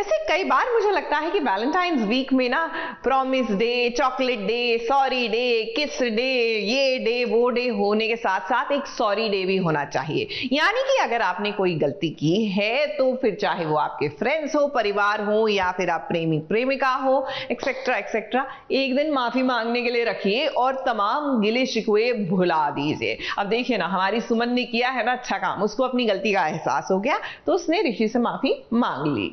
वैसे कई बार मुझे लगता है कि वैलेंटाइंस वीक में ना promise day, chocolate day, sorry day, किस डे, ये डे वो डे होने के साथ साथ एक सॉरी डे भी होना चाहिए। यानी कि अगर आपने कोई गलती की है तो फिर चाहे वो आपके फ्रेंड्स हो, परिवार हो या फिर आप प्रेमी प्रेमिका हो, एक्सेट्रा एक्सेट्रा, एक दिन माफी मांगने के लिए रखिए और तमाम गिले शिकवे भुला दीजिए। अब देखिए ना, हमारी सुमन ने किया है ना अच्छा काम, उसको अपनी गलती का एहसास हो गया तो उसने ऋषि से माफी मांग ली।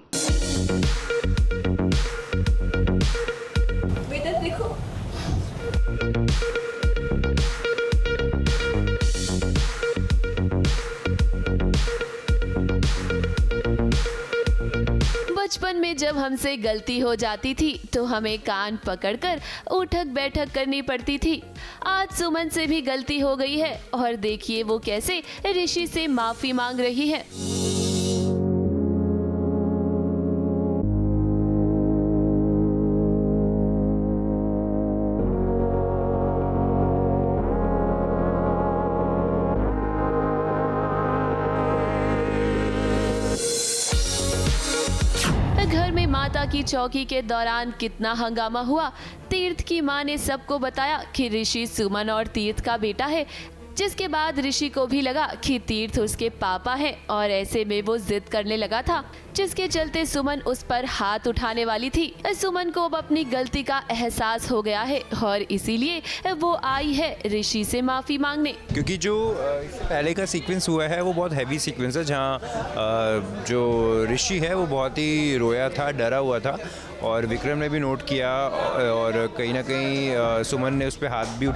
बेटा देखो, बचपन में जब हमसे गलती हो जाती थी तो हमें कान पकड़कर उठक बैठक करनी पड़ती थी। आज सुमन से भी गलती हो गई है और देखिए वो कैसे ऋषि से माफी मांग रही है। घर में माता की चौकी के दौरान कितना हंगामा हुआ। तीर्थ की मां ने सबको बताया कि ऋषि सुमन और तीर्थ का बेटा है, जिसके बाद ऋषि को भी लगा कि तीर्थ उसके पापा है और ऐसे में वो जिद करने लगा था, जिसके चलते सुमन उस पर हाथ उठाने वाली थी। सुमन को अब अपनी गलती का एहसास हो गया है और इसीलिए वो आई है ऋषि से माफी मांगने। क्योंकि जो पहले का सीक्वेंस हुआ है वो बहुत हैवी सीक्वेंस है, जहाँ जो ऋषि है वो बहुत ही रोया था, डरा हुआ था और विक्रम ने भी नोट किया और कहीं ना कहीं सुमन ने उस पर हाथ भी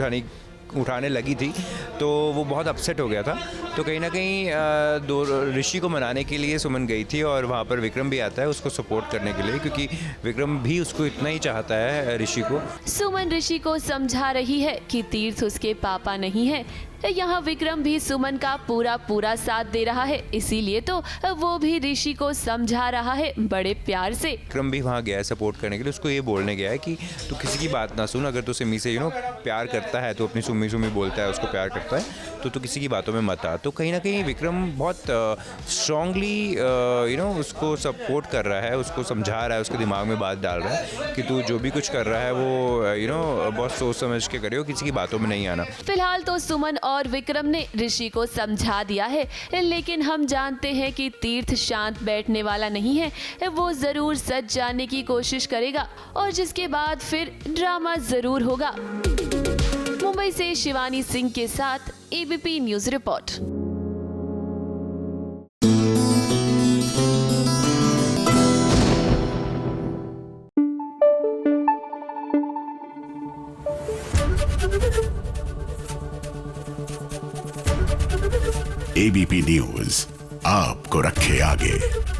उठाने लगी थी तो वो बहुत अपसेट हो गया था। तो कहीं ना कहीं दो ऋषि को मनाने के लिए सुमन गई थी और वहाँ पर विक्रम भी आता है उसको सपोर्ट करने के लिए, क्योंकि विक्रम भी उसको इतना ही चाहता है ऋषि को। सुमन ऋषि को समझा रही है कि तीर्थ उसके पापा नहीं है। यहाँ विक्रम भी सुमन का पूरा साथ दे रहा है, इसीलिए तो वो भी ऋषि को समझा रहा है बड़े प्यार से। विक्रम भी वहाँ गया है सपोर्ट करने के लिए, उसको ये बोलने गया है कि तू किसी की बात ना सुन, अगर तू सिमी से प्यार करता है तो अपनी सुमी बोलता है, उसको प्यार करता है तो तू किसी की बातों में मत आ। तो कहीं ना कहीं विक्रम बहुत स्ट्रांगली उसको सपोर्ट कर रहा है, उसको समझा रहा है, उसके दिमाग में बात डाल रहा है कि तू जो भी कुछ कर रहा है वो बहुत सोच समझ के करियो, किसी की बातों में नहीं आना। फिलहाल तो सुमन और विक्रम ने ऋषि को समझा दिया है, लेकिन हम जानते हैं कि तीर्थ शांत बैठने वाला नहीं है। वो जरूर सच जानने की कोशिश करेगा और जिसके बाद फिर ड्रामा जरूर होगा। मुंबई से शिवानी सिंह के साथ ABP news report. ABP news आपको रखे आगे।